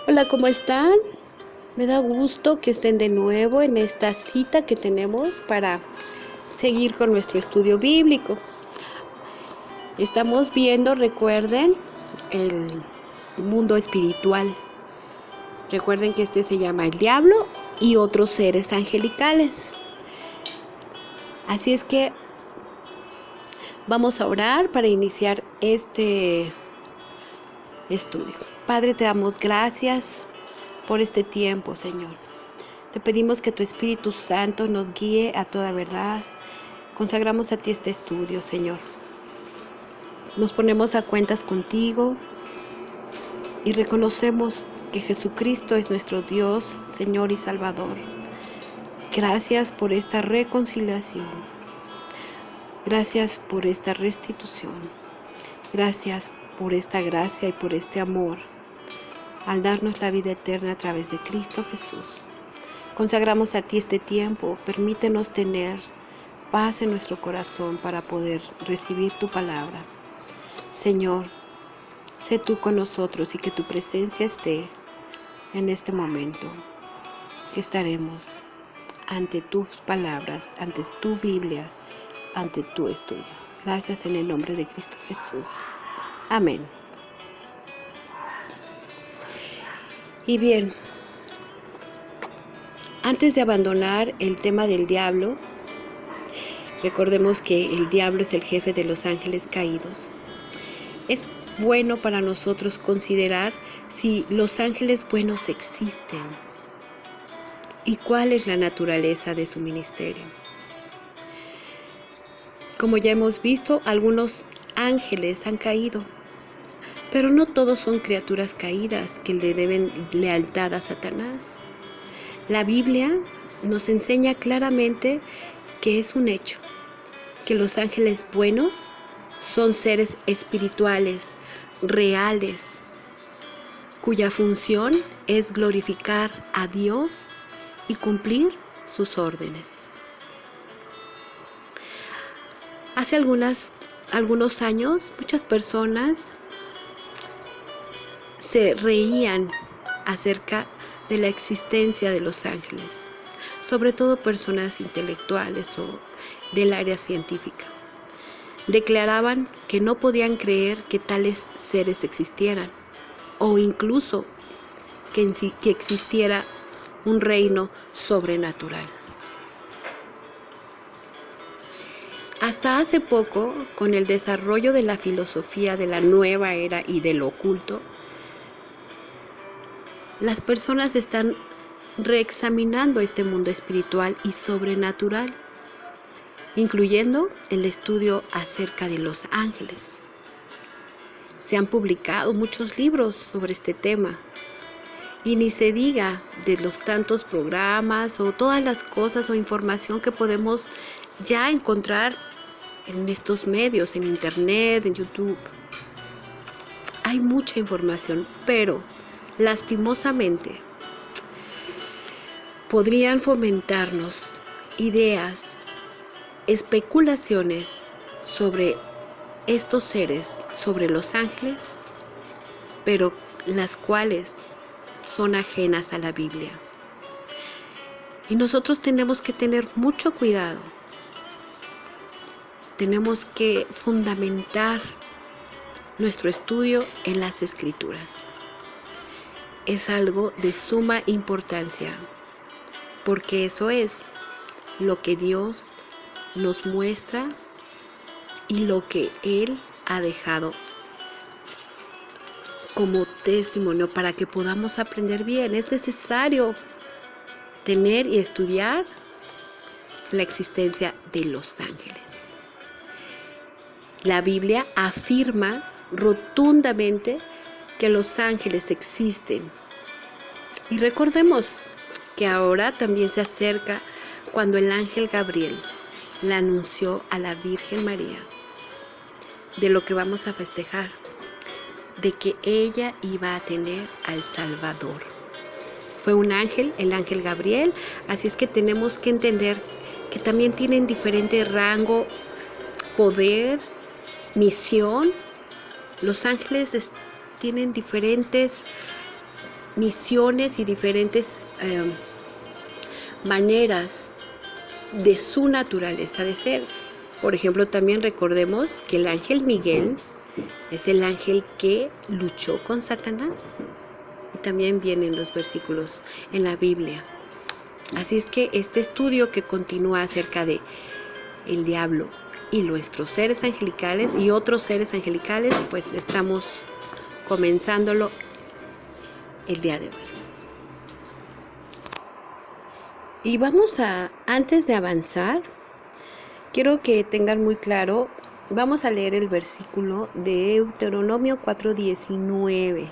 Hola, ¿cómo están? Me da gusto que estén de nuevo en esta cita que tenemos para seguir con nuestro estudio bíblico. Estamos viendo, recuerden, el mundo espiritual. Recuerden que este se llama el diablo y otros seres angelicales. Así es que vamos a orar para iniciar este estudio. Padre, te damos gracias por este tiempo, Señor. Te pedimos que tu Espíritu Santo nos guíe a toda verdad. Consagramos a ti este estudio, Señor. Nos ponemos a cuentas contigo y reconocemos que Jesucristo es nuestro Dios, Señor y Salvador. Gracias por esta reconciliación. Gracias por esta restitución. Gracias por esta gracia y por este amor al darnos la vida eterna a través de Cristo Jesús. Consagramos a ti este tiempo. Permítenos tener paz en nuestro corazón para poder recibir tu palabra. Señor, sé tú con nosotros y que tu presencia esté en este momento, que estaremos ante tus palabras, ante tu Biblia, ante tu estudio. Gracias en el nombre de Cristo Jesús. Amén. Y bien, antes de abandonar el tema del diablo, recordemos que el diablo es el jefe de los ángeles caídos. Es bueno para nosotros considerar si los ángeles buenos existen y cuál es la naturaleza de su ministerio. Como ya hemos visto, algunos ángeles han caído, pero no todos son criaturas caídas que le deben lealtad a Satanás. La Biblia nos enseña claramente que es un hecho, que los ángeles buenos son seres espirituales, reales, cuya función es glorificar a Dios y cumplir sus órdenes. Hace algunos años, muchas personas se reían acerca de la existencia de los ángeles, sobre todo personas intelectuales o del área científica. Declaraban que no podían creer que tales seres existieran, o incluso que existiera un reino sobrenatural. Hasta hace poco, con el desarrollo de la filosofía de la nueva era y del oculto, las personas están reexaminando este mundo espiritual y sobrenatural, incluyendo el estudio acerca de los ángeles. Se han publicado muchos libros sobre este tema, y ni se diga de los tantos programas o todas las cosas o información que podemos ya encontrar en estos medios, en internet, en YouTube. Hay mucha información, pero lastimosamente podrían fomentarnos ideas, especulaciones sobre estos seres, sobre los ángeles, pero las cuales son ajenas a la Biblia. Y nosotros tenemos que tener mucho cuidado. Tenemos que fundamentar nuestro estudio en las Escrituras. Es algo de suma importancia, porque eso es lo que Dios nos muestra y lo que Él ha dejado como testimonio para que podamos aprender bien. Es necesario tener y estudiar la existencia de los ángeles. La Biblia afirma rotundamente que los ángeles existen. Y recordemos que ahora también se acerca cuando el ángel Gabriel le anunció a la Virgen María de lo que vamos a festejar, de que ella iba a tener al Salvador. Fue un ángel, el ángel Gabriel, así es que tenemos que entender que también tienen diferente rango, poder, misión. Los ángeles tienen diferentes misiones y diferentes maneras de su naturaleza de ser. Por ejemplo, también recordemos que el ángel Miguel es el ángel que luchó con Satanás. Y también vienen los versículos en la Biblia. Así es que este estudio que continúa acerca de el diablo y nuestros seres angelicales y otros seres angelicales, pues estamos comenzándolo el día de hoy. Y antes de avanzar, quiero que tengan muy claro, vamos a leer el versículo de Deuteronomio 4:19.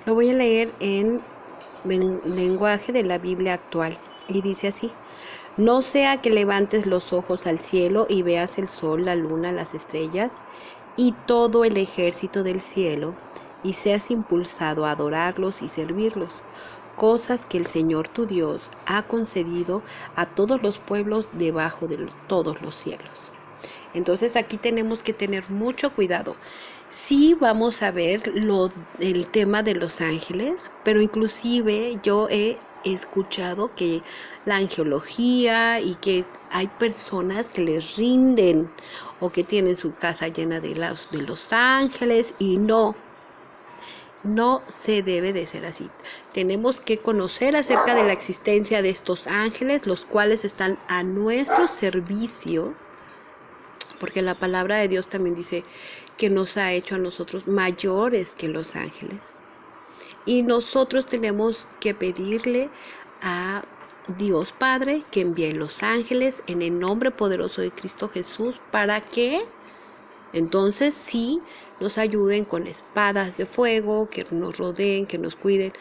Lo voy a leer en lenguaje de la Biblia actual y dice así: no sea que levantes los ojos al cielo y veas el sol, la luna, las estrellas y todo el ejército del cielo, y seas impulsado a adorarlos y servirlos, cosas que el Señor tu Dios ha concedido a todos los pueblos debajo de todos los cielos. Entonces aquí tenemos que tener mucho cuidado. Sí vamos a ver el tema de los ángeles, pero inclusive yo he escuchado que la angelología y que hay personas que les rinden o que tienen su casa llena de los ángeles, y no se debe de ser así. Tenemos que conocer acerca de la existencia de estos ángeles, los cuales están a nuestro servicio, porque la palabra de Dios también dice que nos ha hecho a nosotros mayores que los ángeles. Y nosotros tenemos que pedirle a Dios Padre que envíe los ángeles en el nombre poderoso de Cristo Jesús, para que entonces sí nos ayuden con espadas de fuego, que nos rodeen, que nos cuiden.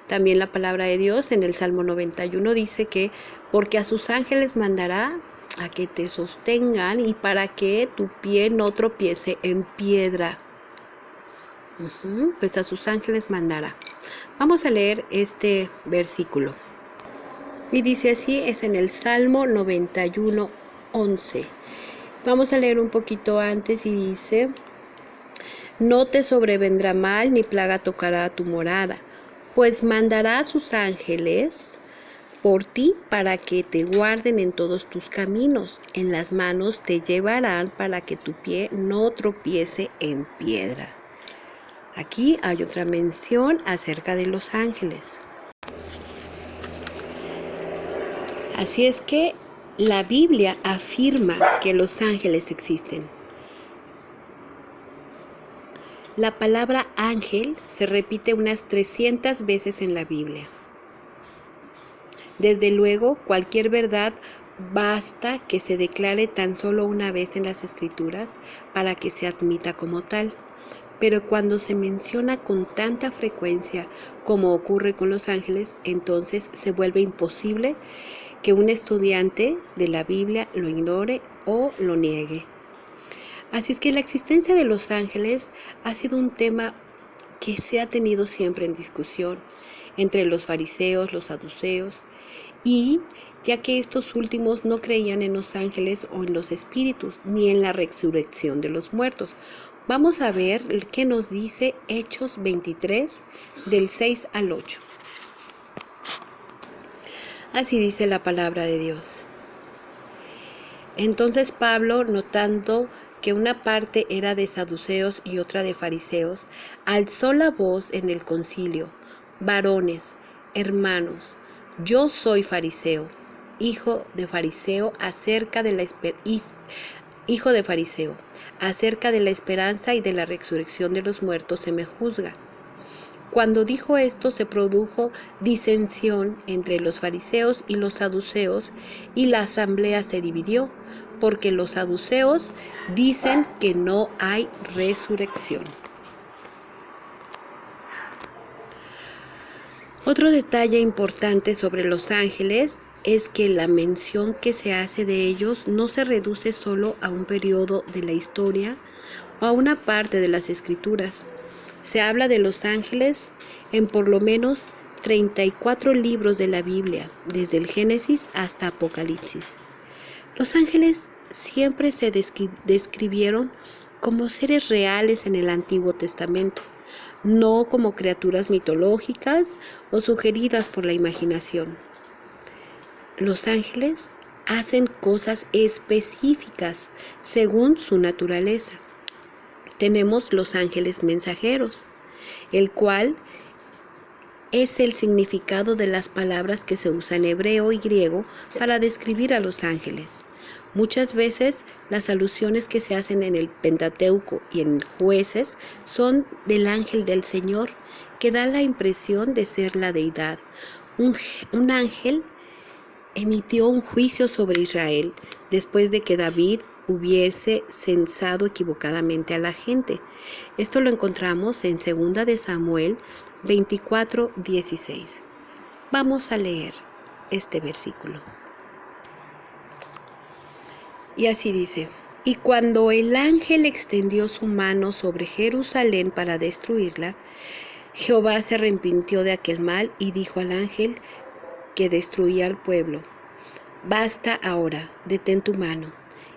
También la palabra de Dios en el Salmo 91 dice que porque a sus ángeles mandará a que te sostengan y para que tu pie no tropiece en piedra. Pues a sus ángeles mandará. Vamos a leer este versículo. Y dice así, es en el Salmo 91:11. Vamos a leer un poquito antes y dice: no te sobrevendrá mal ni plaga tocará a tu morada, pues mandará a sus ángeles por ti para que te guarden en todos tus caminos. En las manos te llevarán para que tu pie no tropiece en piedra. Aquí hay otra mención acerca de los ángeles. Así es que la Biblia afirma que los ángeles existen. La palabra ángel se repite unas 300 veces en la Biblia. Desde luego, cualquier verdad basta que se declare tan solo una vez en las Escrituras para que se admita como tal. Pero cuando se menciona con tanta frecuencia como ocurre con los ángeles, entonces se vuelve imposible que un estudiante de la Biblia lo ignore o lo niegue. Así es que la existencia de los ángeles ha sido un tema que se ha tenido siempre en discusión entre los fariseos, los saduceos, y ya que estos últimos no creían en los ángeles o en los espíritus, ni en la resurrección de los muertos. Vamos a ver qué nos dice Hechos 23, del 6 al 8. Así dice la palabra de Dios. Entonces Pablo, notando que una parte era de saduceos y otra de fariseos, alzó la voz en el concilio: varones, hermanos, yo soy fariseo, hijo de fariseo, acerca de la esperanza y de la resurrección de los muertos se me juzga. Cuando dijo esto, se produjo disensión entre los fariseos y los saduceos, y la asamblea se dividió, porque los saduceos dicen que no hay resurrección. Otro detalle importante sobre los ángeles es que la mención que se hace de ellos no se reduce solo a un periodo de la historia o a una parte de las Escrituras. Se habla de los ángeles en por lo menos 34 libros de la Biblia, desde el Génesis hasta Apocalipsis. Los ángeles siempre se describieron como seres reales en el Antiguo Testamento. no como criaturas mitológicas o sugeridas por la imaginación. Los ángeles hacen cosas específicas según su naturaleza. Tenemos los ángeles mensajeros, el cual es el significado de las palabras que se usan en hebreo y griego para describir a los ángeles. Muchas veces las alusiones que se hacen en el Pentateuco y en Jueces son del ángel del Señor, que da la impresión de ser la deidad. Un ángel emitió un juicio sobre Israel después de que David hubiese censado equivocadamente a la gente. Esto lo encontramos en 2 de Samuel 24:16. Vamos a leer este versículo. Y así dice: y cuando el ángel extendió su mano sobre Jerusalén para destruirla, Jehová se arrepintió de aquel mal y dijo al ángel que destruía al pueblo: basta ahora, detén tu mano.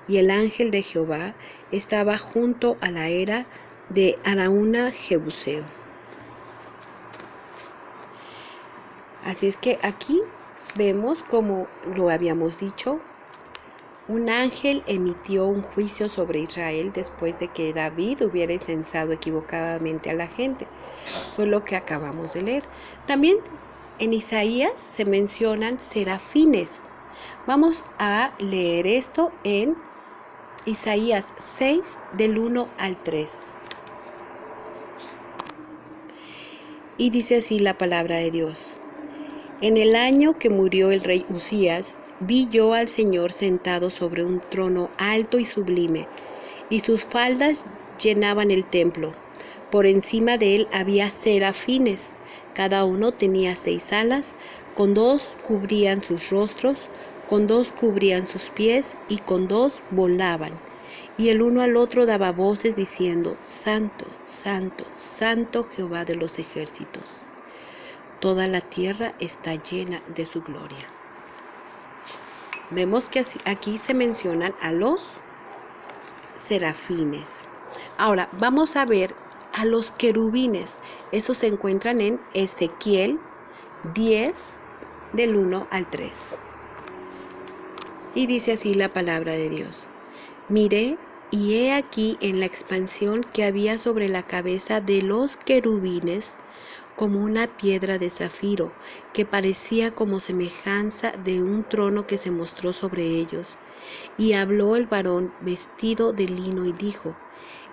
Y el ángel de Jehová estaba junto a la era de Araúna Jebuseo. Así es que aquí vemos, como lo habíamos dicho, un ángel emitió un juicio sobre Israel después de que David hubiera censado equivocadamente a la gente. Fue lo que acabamos de leer. También en Isaías se mencionan serafines. Vamos a leer esto en Isaías 6, del 1 al 3. Y dice así la palabra de Dios: en el año que murió el rey Usías, vi yo al Señor sentado sobre un trono alto y sublime, y sus faldas llenaban el templo. Por encima de él había serafines, cada uno tenía 6 alas, con 2 cubrían sus rostros, con 2 cubrían sus pies, y con 2 volaban. Y el uno al otro daba voces diciendo: Santo, Santo, Santo Jehová de los ejércitos. Toda la tierra está llena de su gloria. Vemos que aquí se mencionan a los serafines. Ahora vamos a ver a los querubines. Esos se encuentran en Ezequiel 10, del 1 al 3. Y dice así la palabra de Dios: miré, y he aquí en la expansión que había sobre la cabeza de los querubines, como una piedra de zafiro, que parecía como semejanza de un trono que se mostró sobre ellos. Y habló el varón vestido de lino y dijo: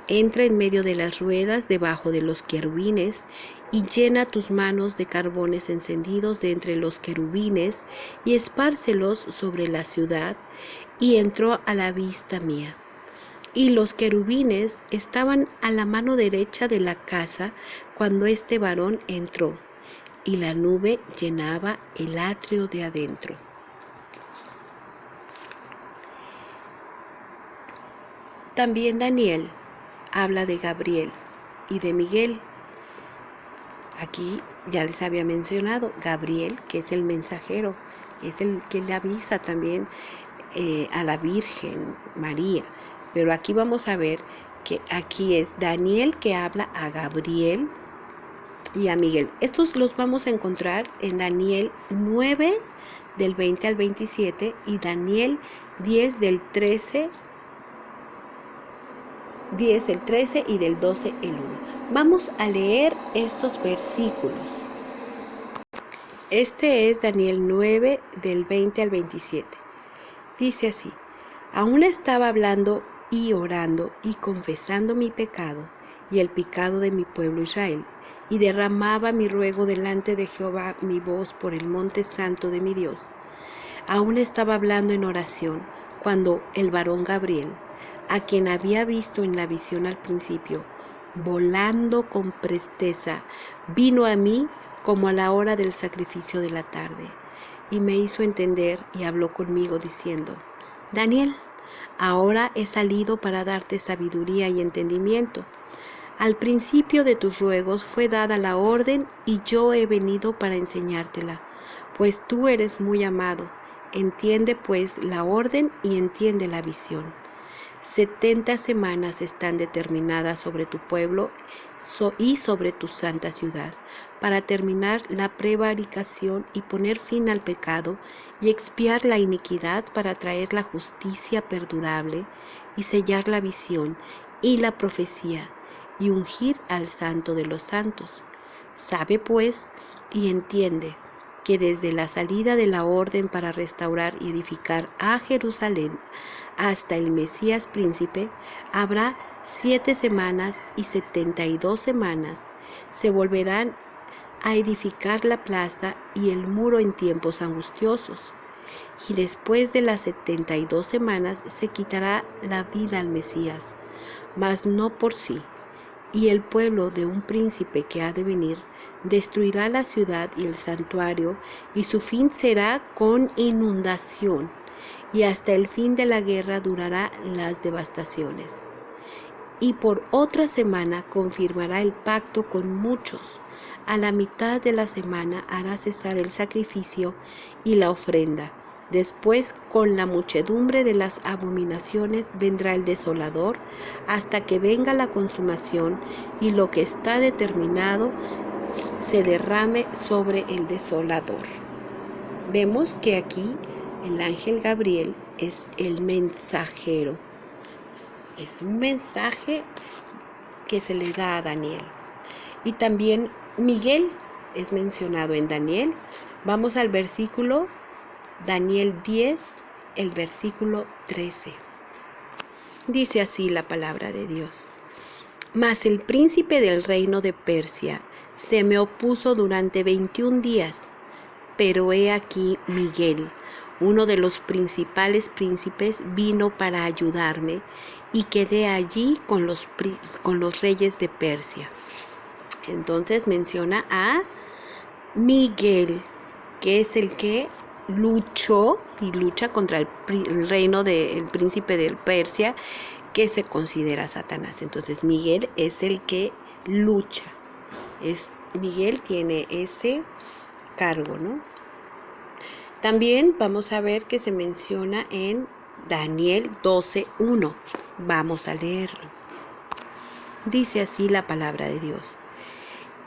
entra en medio de las ruedas debajo de los querubines, y llena tus manos de carbones encendidos de entre los querubines, y espárcelos sobre la ciudad. Y entró a la vista mía. Y los querubines estaban a la mano derecha de la casa cuando este varón entró, y la nube llenaba el atrio de adentro. También Daniel habla de Gabriel y de Miguel. Aquí ya les había mencionado Gabriel, que es el mensajero, es el que le avisa también a la Virgen María. Pero aquí vamos a ver que aquí es Daniel que habla a Gabriel y a Miguel. Estos los vamos a encontrar en Daniel 9, del 20 al 27, y Daniel 10, del 13 y del 12 el 1. Vamos a leer estos versículos. Este es Daniel 9, del 20 al 27. Dice así: aún estaba hablando y orando y confesando mi pecado y el pecado de mi pueblo Israel, y derramaba mi ruego delante de Jehová mi voz por el monte santo de mi Dios. Aún estaba hablando en oración cuando el varón Gabriel, a quien había visto en la visión al principio, volando con presteza, vino a mí como a la hora del sacrificio de la tarde, y me hizo entender y habló conmigo diciendo: Daniel, ahora he salido para darte sabiduría y entendimiento. Al principio de tus ruegos fue dada la orden, y yo he venido para enseñártela, pues tú eres muy amado. Entiende pues la orden y entiende la visión. 70 semanas están determinadas sobre tu pueblo y sobre tu santa ciudad, para terminar la prevaricación y poner fin al pecado y expiar la iniquidad, para traer la justicia perdurable y sellar la visión y la profecía y ungir al santo de los santos. Sabe pues y entiende que desde la salida de la orden para restaurar y edificar a Jerusalén hasta el Mesías príncipe, habrá 7 semanas y 72 semanas. Se volverán a edificar la plaza y el muro en tiempos angustiosos. Y después de las 72 semanas se quitará la vida al Mesías, mas no por sí. Y el pueblo de un príncipe que ha de venir destruirá la ciudad y el santuario, y su fin será con inundación, y hasta el fin de la guerra durará las devastaciones. Y por otra semana confirmará el pacto con muchos. A la mitad de la semana hará cesar el sacrificio y la ofrenda. Después, con la muchedumbre de las abominaciones, vendrá el desolador, hasta que venga la consumación y lo que está determinado se derrame sobre el desolador. Vemos que aquí el ángel Gabriel es el mensajero. Es un mensaje que se le da a Daniel. Y también Miguel es mencionado en Daniel. Vamos al versículo Daniel 10, el versículo 13. Dice así la palabra de Dios. Mas el príncipe del reino de Persia se me opuso durante 21 días, pero he aquí Miguel, uno de los principales príncipes, vino para ayudarme y quedé allí con los reyes de Persia. Entonces menciona a Miguel, que es el que luchó y lucha contra el reino del príncipe de Persia, que se considera Satanás. Entonces Miguel es el que lucha. Miguel tiene ese cargo, ¿no? También vamos a ver que se menciona en Daniel 12:1. Vamos a leerlo. Dice así la palabra de Dios.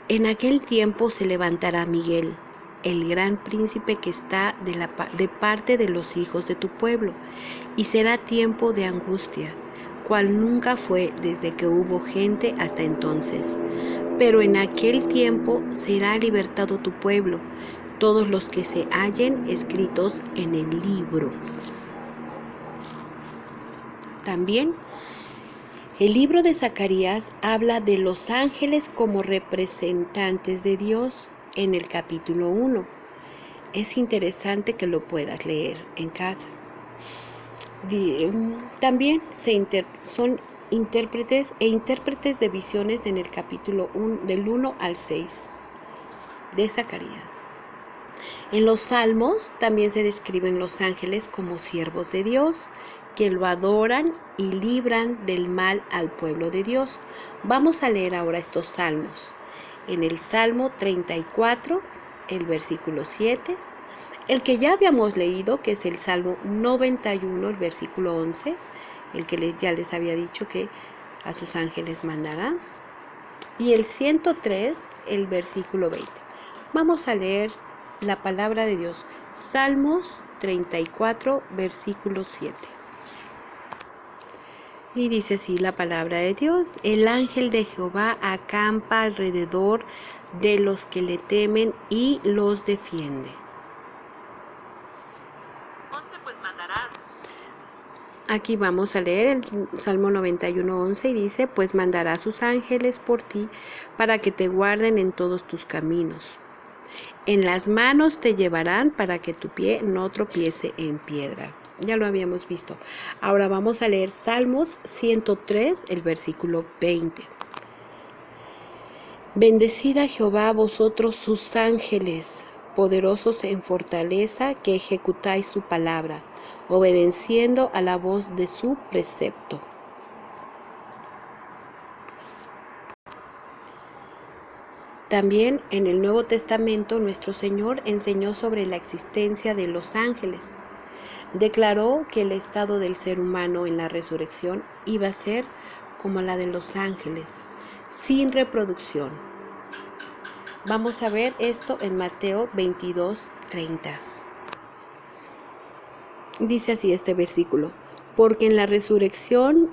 En aquel tiempo se levantará Miguel, el gran príncipe que está de parte de los hijos de tu pueblo, y será tiempo de angustia, cual nunca fue desde que hubo gente hasta entonces. Pero en aquel tiempo será libertado tu pueblo, todos los que se hallen escritos en el libro. También el libro de Zacarías habla de los ángeles como representantes de Dios en el capítulo 1. Es interesante que lo puedas leer en casa. También son intérpretes de visiones en el capítulo 1, del 1 al 6 de Zacarías. En los Salmos también se describen los ángeles como siervos de Dios, que lo adoran y libran del mal al pueblo de Dios. Vamos a leer ahora estos salmos. En el Salmo 34, el versículo 7, el que ya habíamos leído, que es el Salmo 91, el versículo 11, el que ya les había dicho que a sus ángeles mandará, y el 103, el versículo 20. Vamos a leer la palabra de Dios. Salmos 34, versículo 7. Y dice así la palabra de Dios: el ángel de Jehová acampa alrededor de los que le temen y los defiende. Pues mandarás. Aquí vamos a leer el Salmo 91:11 y dice: pues mandará sus ángeles por ti para que te guarden en todos tus caminos. En las manos te llevarán para que tu pie no tropiece en piedra. Ya lo habíamos visto. Ahora vamos a leer Salmos 103, el versículo 20. Bendecid a Jehová vosotros sus ángeles, poderosos en fortaleza, que ejecutáis su palabra, obedeciendo a la voz de su precepto. También en el Nuevo Testamento nuestro Señor enseñó sobre la existencia de los ángeles. Declaró que el estado del ser humano en la resurrección iba a ser como la de los ángeles, sin reproducción. Vamos a ver esto en Mateo 22:30. Dice así este versículo: porque en la resurrección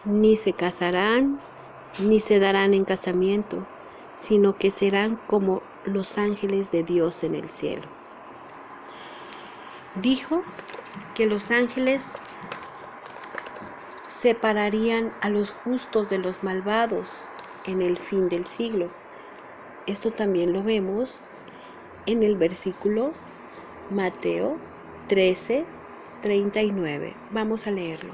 ni se casarán, ni se darán en casamiento, sino que serán como los ángeles de Dios en el cielo. Dijo que los ángeles separarían a los justos de los malvados en el fin del siglo. Esto también lo vemos en el versículo Mateo 13:39. Vamos a leerlo.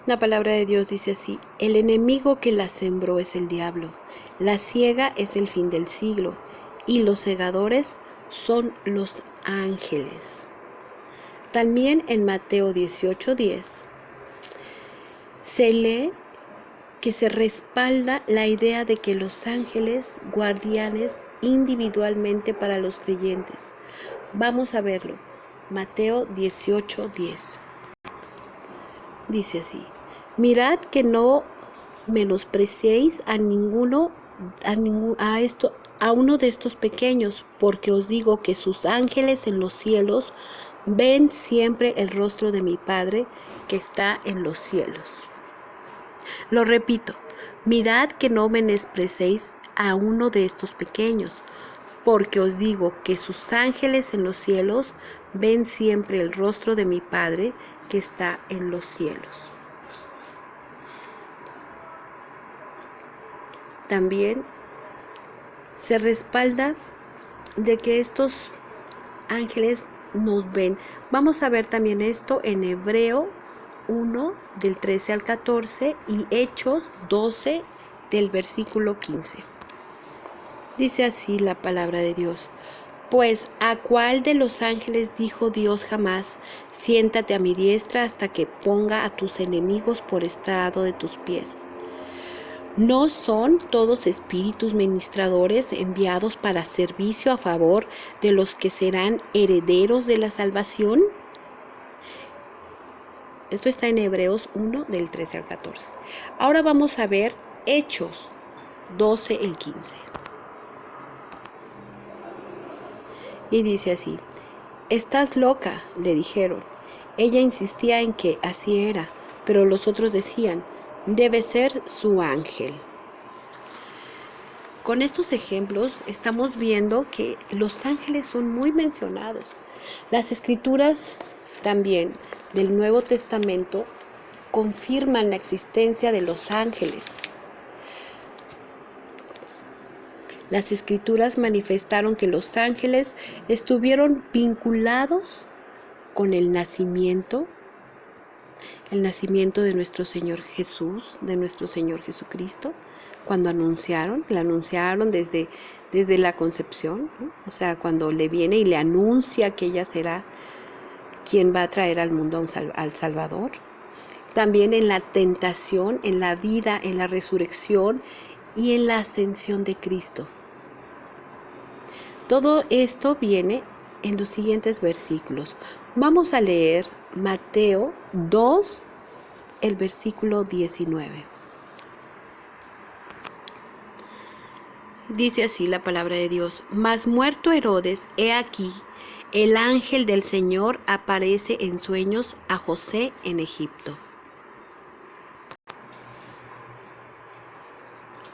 La palabra de Dios dice así: el enemigo que la sembró es el diablo, la siega es el fin del siglo, y los segadores son los ángeles. También en Mateo 18:10 se lee que se respalda la idea de que los ángeles guardianes individualmente para los creyentes. Vamos a verlo. Mateo 18:10. Dice así: mirad que no menospreciéis a uno de estos pequeños, porque os digo que sus ángeles en los cielos ven siempre el rostro de mi Padre que está en los cielos. Lo repito: mirad que no menospreciéis a uno de estos pequeños, porque os digo que sus ángeles en los cielos ven siempre el rostro de mi Padre que está en los cielos. También se respalda de que estos ángeles nos ven. Vamos a ver también esto en Hebreo 1 del 13 al 14 y Hechos 12 del versículo 15. Dice así la palabra de Dios: pues ¿a cuál de los ángeles dijo Dios jamás: siéntate a mi diestra hasta que ponga a tus enemigos por estrado de tus pies? ¿No son todos espíritus ministradores enviados para servicio a favor de los que serán herederos de la salvación? Esto está en Hebreos 1 del 13 al 14. Ahora vamos a ver Hechos 12 el 15. Y dice así: estás loca, le dijeron. Ella insistía en que así era, pero los otros decían: debe ser su ángel. Con estos ejemplos estamos viendo que los ángeles son muy mencionados. Las escrituras también del Nuevo Testamento confirman la existencia de los ángeles. Las escrituras manifestaron que los ángeles estuvieron vinculados con el nacimiento de nuestro Señor Jesús, de nuestro Señor Jesucristo, cuando la anunciaron desde la concepción, ¿no? O sea, cuando le viene y le anuncia que ella será quien va a traer al mundo al Salvador. También en la tentación, en la vida, en la resurrección y en la ascensión de Cristo. Todo esto viene en los siguientes versículos. Vamos a leer Mateo 2, el versículo 19. Dice así la palabra de Dios: mas muerto Herodes, he aquí, el ángel del Señor aparece en sueños a José en Egipto.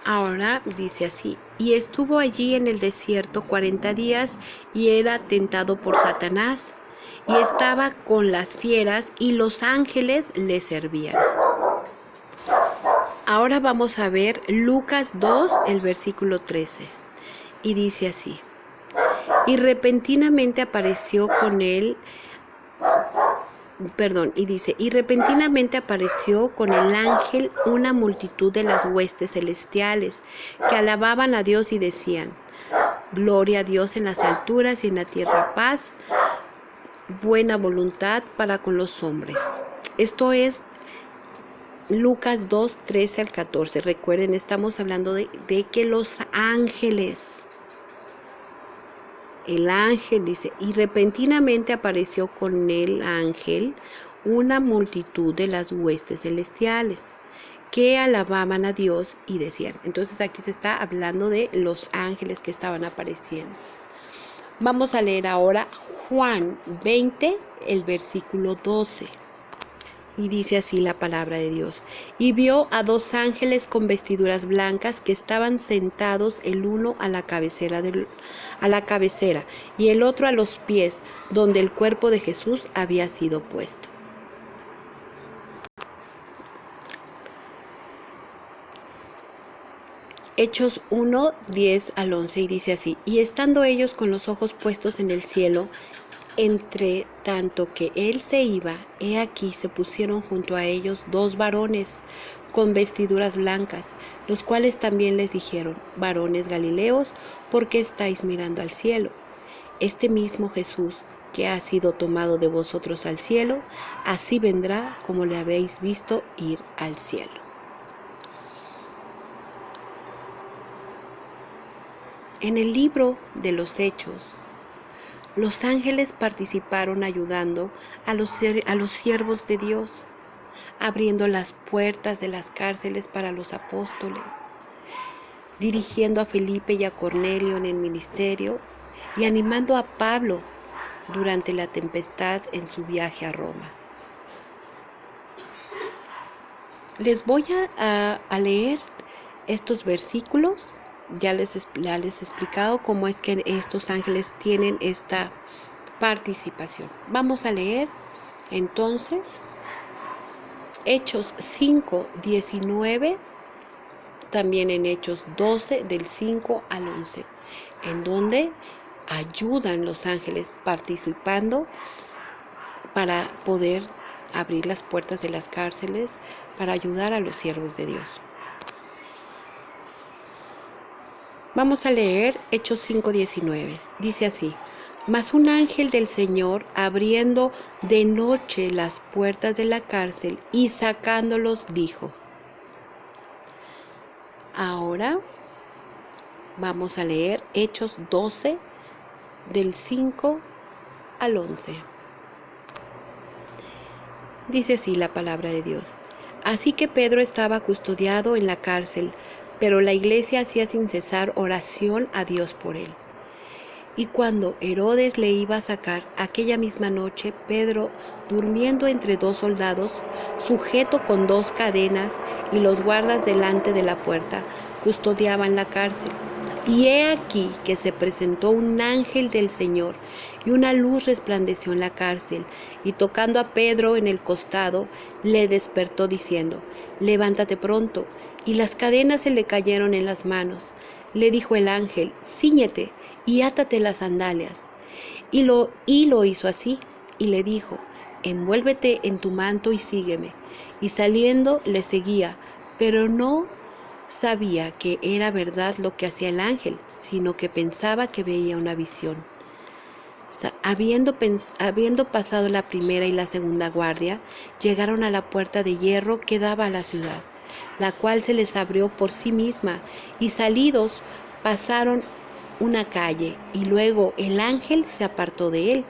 Ahora dice así: y estuvo allí en el desierto 40 días y era tentado por Satanás, y estaba con las fieras y los ángeles le servían. Ahora vamos a ver Lucas 2, el versículo 13. Y dice así: y repentinamente apareció con el ángel una multitud de las huestes celestiales que alababan a Dios y decían: gloria a Dios en las alturas y en la tierra paz, buena voluntad para con los hombres. Esto es Lucas 2, 13 al 14. Recuerden, estamos hablando de que los ángeles El ángel dice, y repentinamente apareció con el ángel una multitud de las huestes celestiales que alababan a Dios y decían. Entonces aquí se está hablando de los ángeles que estaban apareciendo. Vamos a leer ahora Juan 20, el versículo 12. Y dice así la palabra de Dios. Y vio a dos ángeles con vestiduras blancas que estaban sentados, el uno a la cabecera y el otro a los pies, donde el cuerpo de Jesús había sido puesto. Hechos 1, 10 al 11, y dice así: y estando ellos con los ojos puestos en el cielo, entre tanto que él se iba, he aquí se pusieron junto a ellos dos varones con vestiduras blancas, los cuales también les dijeron: varones Galileos, ¿por qué estáis mirando al cielo? Este mismo Jesús, que ha sido tomado de vosotros al cielo, así vendrá como le habéis visto ir al cielo. En el libro de los Hechos, los ángeles participaron ayudando a los siervos de Dios, abriendo las puertas de las cárceles para los apóstoles, dirigiendo a Felipe y a Cornelio en el ministerio y animando a Pablo durante la tempestad en su viaje a Roma. Les voy a leer estos versículos. Ya les he explicado cómo es que estos ángeles tienen esta participación. Vamos a leer entonces Hechos 5, 19, también en Hechos 12, del 5 al 11, en donde ayudan los ángeles participando para poder abrir las puertas de las cárceles, para ayudar a los siervos de Dios. Vamos a leer Hechos 5:19. Dice así: mas un ángel del Señor, abriendo de noche las puertas de la cárcel y sacándolos, dijo. Ahora vamos a leer Hechos 12, del 5 al 11. Dice así la palabra de Dios: así que Pedro estaba custodiado en la cárcel, pero la iglesia hacía sin cesar oración a Dios por él. Y cuando Herodes le iba a sacar aquella misma noche, Pedro, durmiendo entre dos soldados, sujeto con dos cadenas, y los guardas delante de la puerta, custodiaban la cárcel. Y he aquí que se presentó un ángel del Señor, y una luz resplandeció en la cárcel, y tocando a Pedro en el costado, le despertó diciendo: levántate pronto. Y las cadenas se le cayeron en las manos. Le dijo el ángel: cíñete y átate las sandalias. Y lo hizo así, y le dijo: envuélvete en tu manto y sígueme. Y saliendo le seguía, pero no sabía que era verdad lo que hacía el ángel, sino que pensaba que veía una visión. Habiendo pasado la primera y la segunda guardia, llegaron a la puerta de hierro que daba a la ciudad, la cual se les abrió por sí misma, y salidos pasaron una calle, y luego el ángel se apartó de él.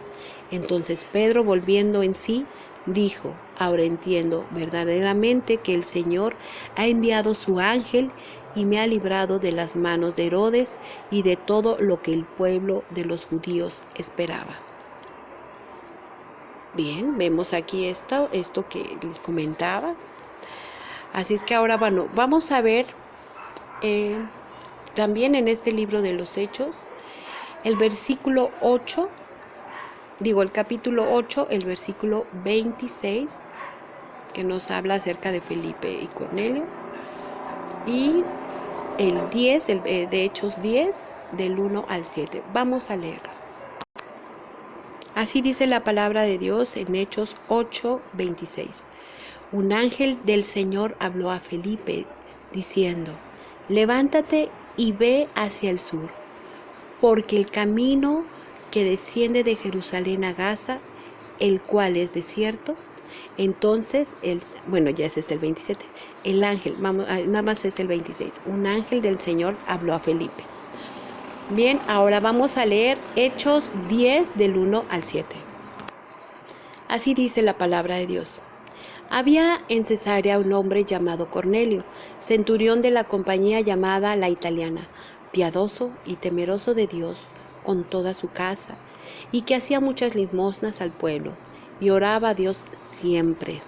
Entonces Pedro, volviendo en sí, dijo: ahora entiendo verdaderamente que el Señor ha enviado su ángel y me ha librado de las manos de Herodes y de todo lo que el pueblo de los judíos esperaba. Bien, vemos aquí esto que les comentaba. Así es que ahora, bueno, vamos a ver también en este libro de los Hechos, el capítulo 8, el versículo 26, que nos habla acerca de Felipe y Cornelio, y el 10, de Hechos 10, del 1 al 7. Vamos a leerlo. Así dice la palabra de Dios en Hechos 8, 26. Un ángel del Señor habló a Felipe, diciendo: levántate y ve hacia el sur, porque el camino que desciende de Jerusalén a Gaza, el cual es desierto. Entonces, ya ese es el 27. El ángel, nada más es el 26. Un ángel del Señor habló a Felipe. Bien, ahora vamos a leer Hechos 10 del 1 al 7. Así dice la palabra de Dios. Había en Cesarea un hombre llamado Cornelio, centurión de la compañía llamada La Italiana, piadoso y temeroso de Dios con toda su casa, y que hacía muchas limosnas al pueblo, y oraba a Dios siempre.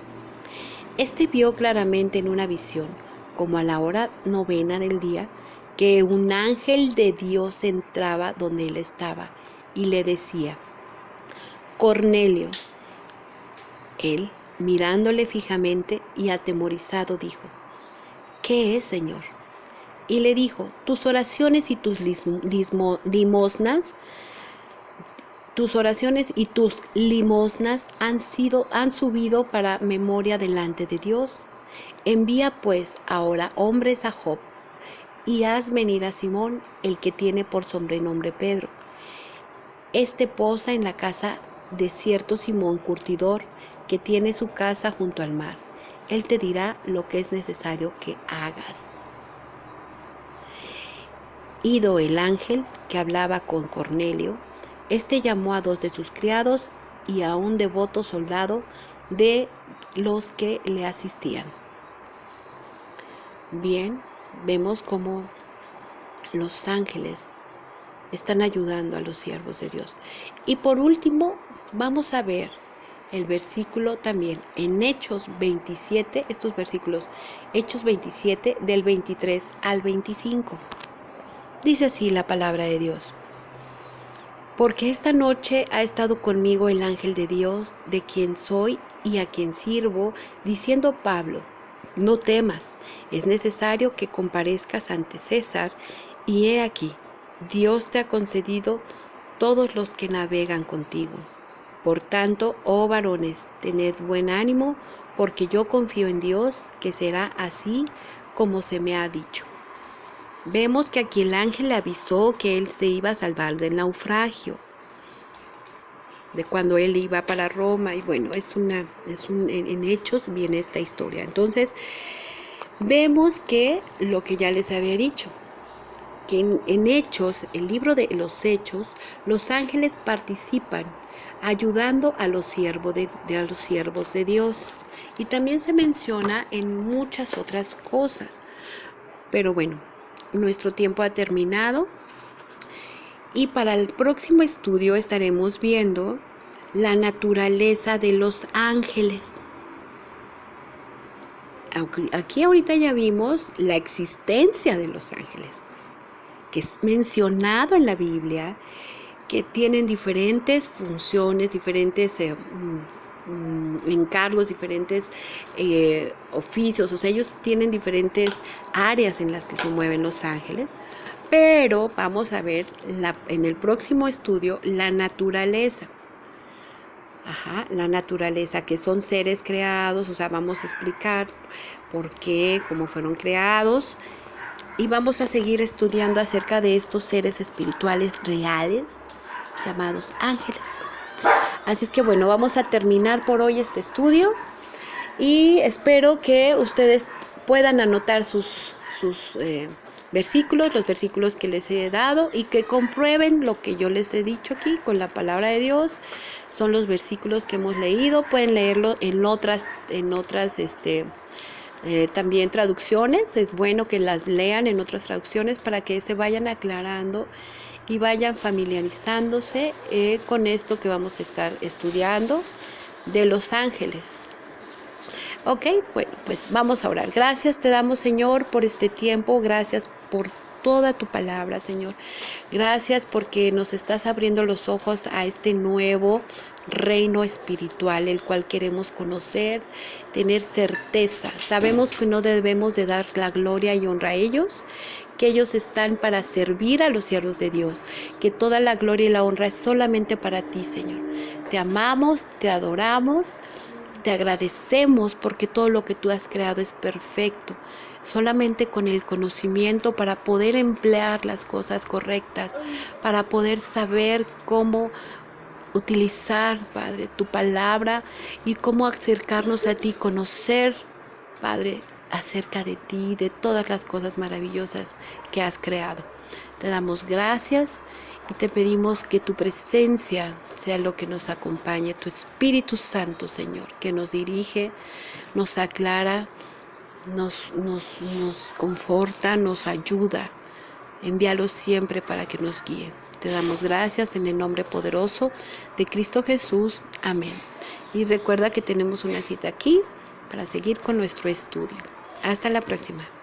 Este vio claramente en una visión, como a la hora 9 del día, que un ángel de Dios entraba donde él estaba, y le decía: Cornelio. Él, mirándole fijamente y atemorizado, dijo: ¿Qué es, Señor? Y le dijo: tus oraciones y tus limosnas han subido para memoria delante de Dios. Envía pues ahora hombres a Jope, y haz venir a Simón, el que tiene por sobrenombre Pedro. Este posa en la casa de cierto Simón curtidor, que tiene su casa junto al mar. Él te dirá lo que es necesario que hagas. Ido el ángel que hablaba con Cornelio, este llamó a 2 de sus criados y a un devoto soldado de los que le asistían. Bien, vemos cómo los ángeles están ayudando a los siervos de Dios. Y por último, vamos a ver el versículo también en Hechos 27, estos versículos, Hechos 27 del 23 al 25. Dice así la palabra de Dios. Porque esta noche ha estado conmigo el ángel de Dios, de quien soy y a quien sirvo, diciendo Pablo: no temas, es necesario que comparezcas ante César, y he aquí, Dios te ha concedido todos los que navegan contigo. Por tanto, oh varones, tened buen ánimo, porque yo confío en Dios, que será así como se me ha dicho. Vemos que aquí el ángel le avisó que él se iba a salvar del naufragio, de cuando él iba para Roma, y bueno, en Hechos viene esta historia. Entonces, vemos que lo que ya les había dicho, que en Hechos, el libro de los Hechos, los ángeles participan ayudando a los siervos de Dios. Y también se menciona en muchas otras cosas. Pero bueno, nuestro tiempo ha terminado. Y para el próximo estudio estaremos viendo la naturaleza de los ángeles. Aquí ahorita ya vimos la existencia de los ángeles, que es mencionado en la Biblia, que tienen diferentes funciones, diferentes encargos, diferentes oficios. O sea, ellos tienen diferentes áreas en las que se mueven los ángeles. Pero vamos a ver en el próximo estudio la naturaleza. La naturaleza, que son seres creados. O sea, vamos a explicar por qué, cómo fueron creados. Y vamos a seguir estudiando acerca de estos seres espirituales reales llamados ángeles. Así es que bueno, vamos a terminar por hoy este estudio y espero que ustedes puedan anotar sus versículos, los versículos que les he dado, y que comprueben lo que yo les he dicho aquí con la palabra de Dios. Son los versículos que hemos leído. Pueden leerlo en otras también traducciones. Es bueno que las lean en otras traducciones para que se vayan aclarando y vayan familiarizándose con esto que vamos a estar estudiando de los ángeles. Ok, bueno, pues vamos a orar. Gracias te damos, Señor, por este tiempo. Gracias por toda tu palabra, Señor. Gracias porque nos estás abriendo los ojos a este nuevo reino espiritual, el cual queremos conocer, tener certeza. Sabemos que no debemos de dar la gloria y honra a ellos, que ellos están para servir a los siervos de Dios, que toda la gloria y la honra es solamente para ti, Señor. Te amamos, te adoramos, te agradecemos porque todo lo que tú has creado es perfecto. Solamente con el conocimiento para poder emplear las cosas correctas, para poder saber cómo utilizar, Padre, tu palabra y cómo acercarnos a ti, conocer, Padre, acerca de ti, de todas las cosas maravillosas que has creado. Te damos gracias y te pedimos que tu presencia sea lo que nos acompañe, tu Espíritu Santo, Señor, que nos dirige, nos aclara, nos conforta, nos ayuda. Envíalo siempre para que nos guíe. Te damos gracias en el nombre poderoso de Cristo Jesús. Amén. Y recuerda que tenemos una cita aquí para seguir con nuestro estudio. Hasta la próxima.